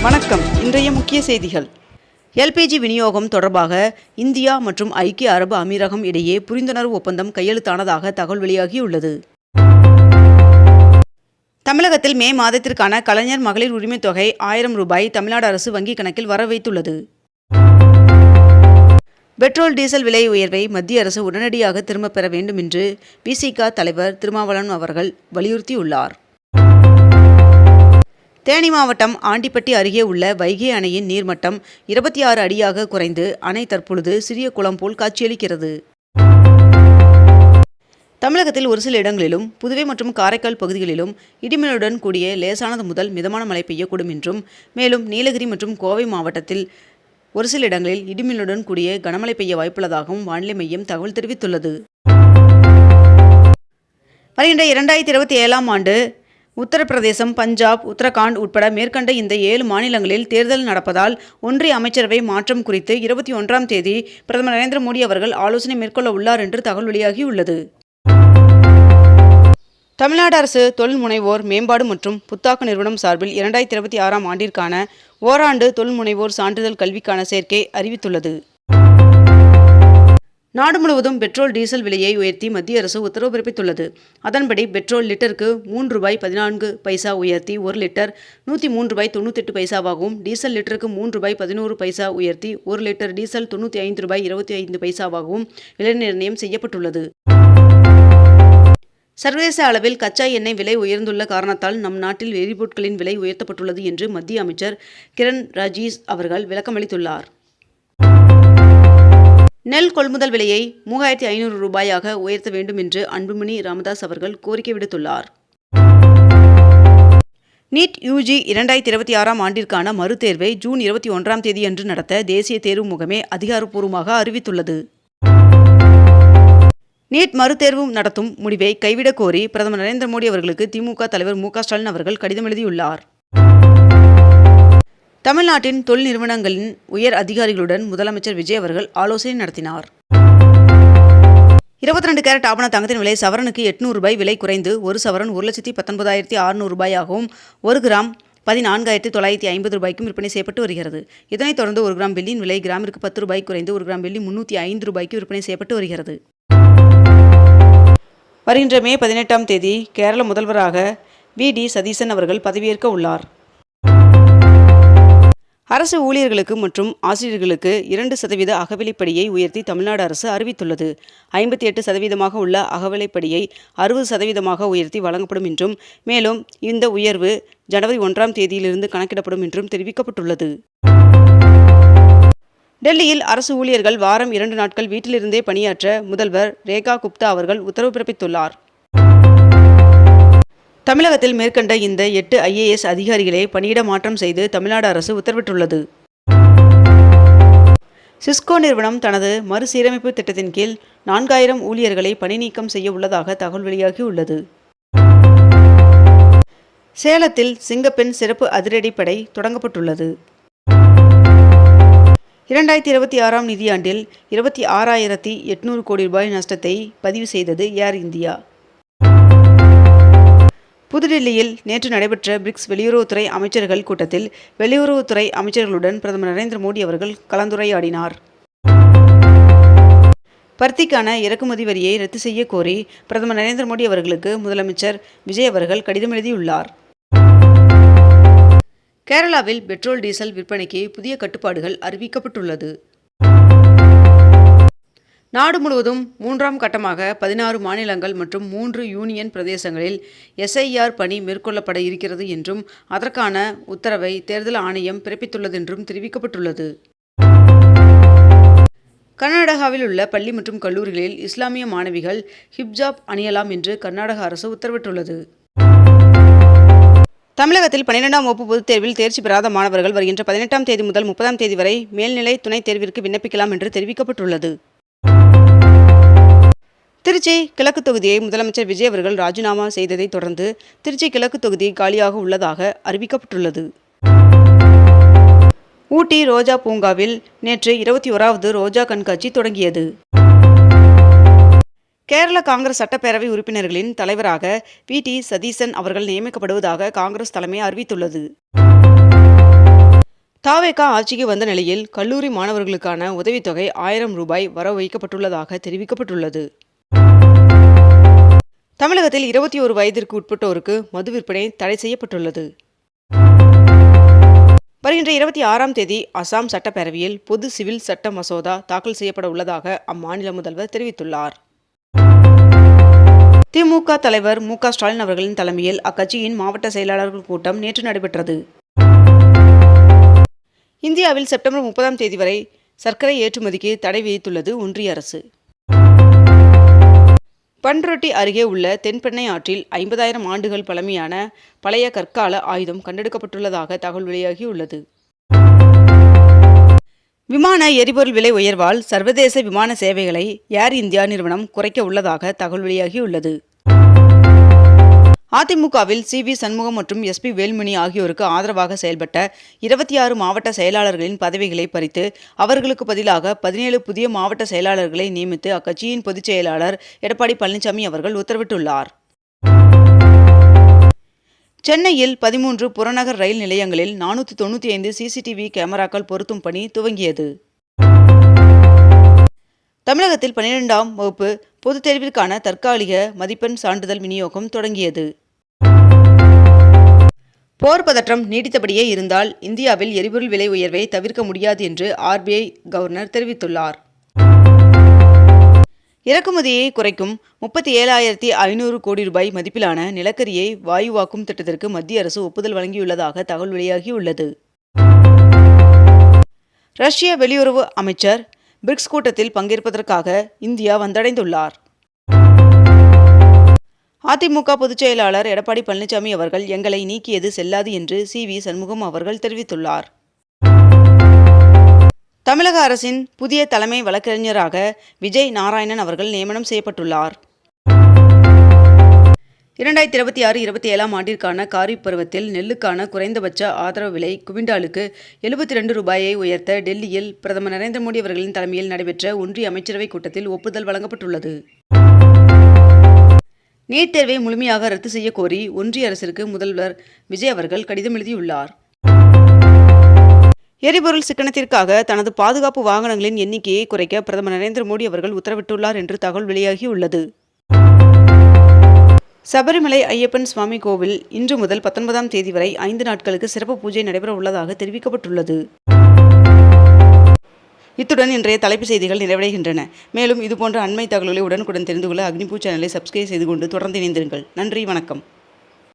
வணக்கம். இன்றைய முக்கிய செய்திகள். எல்பிஜி விநியோகம் தொடர்பாக இந்தியா மற்றும் ஐக்கிய அரபு அமீரகம் இடையே புரிந்துணர்வு ஒப்பந்தம் கையெழுத்தானதாக தகவல் வெளியாகியுள்ளது. தமிழகத்தில் மே மாதத்திற்கான கலைஞர் மகளிர் உரிமைத் தொகை 1000 ரூபாய் தமிழ்நாடு அரசு வங்கிக் கணக்கில் வர வைத்துள்ளது. பெட்ரோல் டீசல் விலை உயர்வை மத்திய அரசு உடனடியாக திரும்பப் பெற வேண்டும் என்று விசிக தலைவர் திருமாவளவன் அவர்கள் வலியுறுத்தியுள்ளார். தேனி மாவட்டம் ஆண்டிப்பட்டி அருகே உள்ள வைகை அணையின் நீர்மட்டம் 26 அடியாக குறைந்து அணை தற்பொழுது சிறிய குளம் போல் காட்சியளிக்கிறது. தமிழகத்தில் ஒரு சில இடங்களிலும் புதுவை மற்றும் காரைக்கால் பகுதிகளிலும் இடிமின்னலுடன் கூடிய லேசானது முதல் மிதமான மழை பெய்யக்கூடும் என்றும், மேலும் நீலகிரி மற்றும் கோவை மாவட்டத்தில் ஒரு சில இடங்களில் இடிமின்னலுடன் கூடிய கனமழை பெய்ய வாய்ப்புள்ளதாகவும் வானிலை மையம் தகவல் தெரிவித்துள்ளது. வருகின்ற 2027ஆம் ஆண்டு உத்தரப்பிரதேசம், பஞ்சாப், உத்தரகாண்ட் உட்பட மேற்கண்ட இந்த 7 மாநிலங்களில் தேர்தல் நடப்பதால் ஒன்றிய அமைச்சரவை மாற்றம் குறித்து 21ஆம் தேதி பிரதமர் நரேந்திர மோடி அவர்கள் ஆலோசனை மேற்கொள்ள உள்ளார் என்று தகவல் வெளியாகியுள்ளது. தமிழ்நாடு அரசு தொழில் முனைவோர் மேம்பாடு மற்றும் புத்தாக்க நிறுவனம் சார்பில் 2026ஆம் ஆண்டிற்கான ஓராண்டு தொழில் முனைவோர் சான்றிதழ் கல்விக்கான சேர்க்கை அறிவித்துள்ளது. நாடு முழுவதும் பெட்ரோல் டீசல் விலையை உயர்த்தி மத்திய அரசு உத்தரவு பிறப்பித்துள்ளது. அதன்படி பெட்ரோல் லிட்டருக்கு 3 ரூபாய் 14 பைசா உயர்த்தி 1 லிட்டர் 103 ரூபாய் 98 பைசாவாகவும், டீசல் லிட்டருக்கு 3 ரூபாய் 11 பைசா உயர்த்தி 1 லிட்டர் டீசல் 95 ரூபாய் 25 பைசாவாகவும் விலை நிர்ணயம் செய்யப்பட்டுள்ளது. சர்வதேச அளவில் கச்சா எண்ணெய் விலை உயர்ந்துள்ள காரணத்தால் நம் நாட்டில் எரிபொருட்களின் விலை உயர்த்தப்பட்டுள்ளது என்று மத்திய அமைச்சர் கிரண் ரிஜிஜு அவர்கள் விளக்கமளித்துள்ளார். நெல் கொள்முதல் விலையை 3500 ரூபாயாக உயர்த்த வேண்டும் என்று அன்புமணி ராமதாஸ் அவர்கள் கோரிக்கை விடுத்துள்ளார். நீட் யுஜி 2026ஆம் ஆண்டிற்கான மறுதேர்வை ஜூன் 21ஆம் தேதியன்று நடத்த தேசிய தேர்வு முகமை அதிகாரப்பூர்வமாக அறிவித்துள்ளது. நீட் மறுதேர்வு நடத்தும் முடிவை கைவிடக் கோரி பிரதமர் நரேந்திர மோடி அவர்களுக்கு திமுக தலைவர் மு.க. ஸ்டாலின் அவர்கள் கடிதம் எழுதியுள்ளார். தமிழ்நாட்டின் தொழில் நிறுவனங்களின் உயர் அதிகாரிகளுடன் முதலமைச்சர் விஜய் அவர்கள் ஆலோசனை நடத்தினார். 22 கேரட் ஆபண தங்கத்தின் விலை சவரனுக்கு 800 ரூபாய் விலை குறைந்து ஒரு சவரன் 1,19,600 ரூபாயாகவும், 1 கிராம் 14,950 ரூபாய்க்கும் விற்பனை செய்யப்பட்டு வருகிறது. இதனைத் தொடர்ந்து 1 கிராம் வெள்ளியின் விலை கிராமிற்கு 10 ரூபாய் குறைந்து 1 கிராம் வெள்ளி 305 ரூபாய்க்கு விற்பனை செய்யப்பட்டு வருகிறது. வருகின்ற மே 18ஆம் தேதி கேரள முதல்வராக வி.டி. சதீசன் அவர்கள் பதவியேற்க உள்ளார். அரசு ஊழியர்களுக்கு மற்றும் ஆசிரியர்களுக்கு 2% அகவிலைப்படியை உயர்த்தி தமிழ்நாடு அரசு அறிவித்துள்ளது. 58% உள்ள அகவிலைப்படியை 60% உயர்த்தி வழங்கப்படும் என்றும், மேலும் இந்த உயர்வு ஜனவரி 1ஆம் தேதியிலிருந்து கணக்கிடப்படும் என்றும் தெரிவிக்கப்பட்டுள்ளது. டெல்லியில் அரசு ஊழியர்கள் வாரம் 2 நாட்கள் வீட்டிலிருந்தே பணியாற்ற முதல்வர் ரேகா குப்தா அவர்கள் உத்தரவு பிறப்பித்துள்ளார். தமிழகத்தில் மேற்கண்ட இந்த 8 IAS அதிகாரிகளை பணியிட மாற்றம் செய்து தமிழ்நாடு அரசு உத்தரவிட்டுள்ளது. சிஸ்கோ நிறுவனம் தனது மறுசீரமைப்பு திட்டத்தின் கீழ் 4000 ஊழியர்களை பணி நீக்கம் செய்ய உள்ளதாக தகவல் வெளியாகியுள்ளது. சேலத்தில் சிங்கப்பெண் சிறப்பு அதிரடிப்படை தொடங்கப்பட்டுள்ளது. 2026ஆம் நிதியாண்டில் 26,800 கோடி ரூபாய் நஷ்டத்தை பதிவு செய்தது ஏர் இந்தியா. புதுடில்லியில் நேற்று நடைபெற்ற பிரிக்ஸ் வெளியுறவுத்துறை அமைச்சர்கள் கூட்டத்தில் வெளியுறவுத்துறை அமைச்சர்களுடன் பிரதமர் நரேந்திர மோடி அவர்கள் கலந்துரையாடினார். பருத்திக்கான இறக்குமதி வரியை ரத்து செய்ய கோரி பிரதமர் நரேந்திர மோடி அவர்களுக்கு முதலமைச்சர் விஜய் அவர்கள் கடிதம் எழுதியுள்ளார். கேரளாவில் பெட்ரோல் டீசல் விற்பனைக்கு புதிய கட்டுப்பாடுகள் அறிவிக்கப்பட்டுள்ளது. நாடு முழுவதும் 3ஆம் கட்டமாக 16 மாநிலங்கள் மற்றும் 3 யூனியன் பிரதேசங்களில் SIR பணி மேற்கொள்ளப்பட இருக்கிறது என்றும், அதற்கான உத்தரவை தேர்தல் ஆணையம் பிறப்பித்துள்ளதென்றும் தெரிவிக்கப்பட்டுள்ளது. கர்நாடகாவில் உள்ள பள்ளி மற்றும் கல்லூரிகளில் இஸ்லாமிய மாணவிகள் ஹிஜாப் அணியலாம் என்று கர்நாடக அரசு உத்தரவிட்டுள்ளது. தமிழகத்தில் 12ஆம் வகுப்பு பொதுத் தேர்வில் தேர்ச்சி பெறாத மாணவர்கள் வருகின்ற 18ஆம் தேதி முதல் 30ஆம் தேதி வரை மேல்நிலை துணைத் தேர்விற்கு விண்ணப்பிக்கலாம் என்று தெரிவிக்கப்பட்டுள்ளது. திருச்சி கிழக்கு தொகுதியை முதலமைச்சர் விஜய் அவர்கள் ராஜினாமா செய்ததை தொடர்ந்து திருச்சி கிழக்கு தொகுதி காலியாக உள்ளதாக அறிவிக்கப்பட்டுள்ளது. ஊட்டி ரோஜா பூங்காவில் நேற்று 21வது ரோஜா கண்காட்சி தொடங்கியது. கேரள காங்கிரஸ் சட்டப்பேரவை உறுப்பினர்களின் தலைவராக வி.டி. சதீசன் அவர்கள் நியமிக்கப்படுவதாக காங்கிரஸ் தலைமை அறிவித்துள்ளது. தாவேக ஆட்சிக்கு வந்த நிலையில் கல்லூரி மாணவர்களுக்கான உதவித்தொகை 1000 ரூபாய் வரவு வைக்கப்பட்டுள்ளதாக தெரிவிக்கப்பட்டுள்ளது. தமிழகத்தில் 21 வயதிற்கு உட்பட்டோருக்கு மது விற்பனை தடை செய்யப்பட்டுள்ளது. வருகின்ற 26ஆம் தேதி அசாம் சட்டப்பேரவையில் பொது சிவில் சட்ட மசோதா தாக்கல் செய்யப்பட உள்ளதாக அம்மாநில முதல்வர் தெரிவித்துள்ளார். திமுக தலைவர் மு.க. ஸ்டாலின் அவர்களின் தலைமையில் அக்கட்சியின் மாவட்ட செயலாளர்கள் கூட்டம் நேற்று நடைபெற்றது. இந்தியாவில் செப்டம்பர் 30ஆம் தேதி வரை சர்க்கரை ஏற்றுமதிக்கு தடை விதித்துள்ளது ஒன்றிய அரசு. பண்ருட்டி அருகே உள்ள தென்பெண்ணை ஆற்றில் 50,000 ஆண்டுகள் பழமையான பழைய கற்கால ஆயுதம் கண்டெடுக்கப்பட்டுள்ளதாக தகவல் வெளியாகியுள்ளது. விமான எரிபொருள் விலை உயர்வால் சர்வதேச விமான சேவைகளை ஏர் இந்தியா நிறுவனம் குறைக்க உள்ளதாக தகவல் வெளியாகியுள்ளது. அதிமுகவில் சி.வி. சண்முகம் மற்றும் எஸ்.பி. வேலுமணி ஆகியோருக்கு ஆதரவாக செயல்பட்ட 26 மாவட்ட செயலாளர்களின் பதவிகளை பறித்து அவர்களுக்கு பதிலாக 17 புதிய மாவட்ட செயலாளர்களை நியமித்து அக்கட்சியின் பொதுச் செயலாளர் எடப்பாடி பழனிசாமி அவர்கள் உத்தரவிட்டுள்ளார். சென்னையில் 13 புறநகர் ரயில் நிலையங்களில் 495 சிசிடிவி கேமராக்கள் பொருத்தும் பணி துவங்கியது. தமிழகத்தில் 12ஆம் வகுப்பு பொதுத் தேர்விற்கான தற்காலிக மதிப்பெண் சான்றிதழ் விநியோகம் தொடங்கியது. போர் பதற்றம் நீடித்தபடியே இருந்தால் இந்தியாவில் எரிபொருள் விலை உயர்வை தவிர்க்க முடியாது என்று RBI கவர்னர் தெரிவித்துள்ளார். இறக்குமதியை குறைக்கும் 37,500 கோடி ரூபாய் மதிப்பிலான நிலக்கரியை வாயுவாக்கும் திட்டத்திற்கு மத்திய அரசு ஒப்புதல் வழங்கியுள்ளதாக தகவல் வெளியாகியுள்ளது. ரஷ்ய வெளியுறவு அமைச்சர் பிரிக்ஸ் கூட்டத்தில் பங்கேற்பதற்காக இந்தியா வந்தடைந்துள்ளார். அதிமுக பொதுச் செயலாளர் எடப்பாடி பழனிசாமி அவர்கள் எங்களை நீக்கியது செல்லாது என்று சி.வி. சண்முகம் அவர்கள் தெரிவித்துள்ளார். தமிழக அரசின் புதிய தலைமை வழக்கறிஞராக விஜய் நாராயணன் அவர்கள் நியமனம் செய்யப்பட்டுள்ளார். 2026-27ஆம் ஆண்டிற்கான காரிஃப் பருவத்தில் நெல்லுக்கான குறைந்தபட்ச ஆதரவு விலை குவிண்டாலுக்கு 72 ரூபாயை உயர்த்த டெல்லியில் பிரதமர் நரேந்திர மோடி அவர்களின் தலைமையில் நடைபெற்ற ஒன்றிய அமைச்சரவைக் கூட்டத்தில் ஒப்புதல் வழங்கப்பட்டுள்ளது. நீட் தேர்வை முழுமையாக ரத்து செய்ய கோரி ஒன்றிய அரசிற்கு முதல்வர் விஜய் அவர்கள் கடிதம் எழுதியுள்ளார். எரிபொருள் சிக்கனத்திற்காக தனது பாதுகாப்பு வாகனங்களின் எண்ணிக்கையை குறைக்க பிரதமர் நரேந்திர மோடி அவர்கள் உத்தரவிட்டுள்ளார் என்று தகவல் வெளியாகியுள்ளது. சபரிமலை ஐயப்பன் சுவாமி கோவில் இன்று முதல் 19ஆம் தேதி வரை 5 நாட்களுக்கு சிறப்பு பூஜை நடைபெற உள்ளதாக தெரிவிக்கப்பட்டுள்ளது. இத்துடன் இன்றைய தலைப்புச் செய்திகள் நிறைவடைகின்றன. மேலும் இதுபோன்ற அண்மை தகவல்களை உடனுக்குடன் தெரிந்து கொள்ள அக்னிபூ சேனலை சப்ஸ்கிரைப் செய்து கொண்டு தொடர்ந்து இணைந்திருங்கள். நன்றி, வணக்கம்.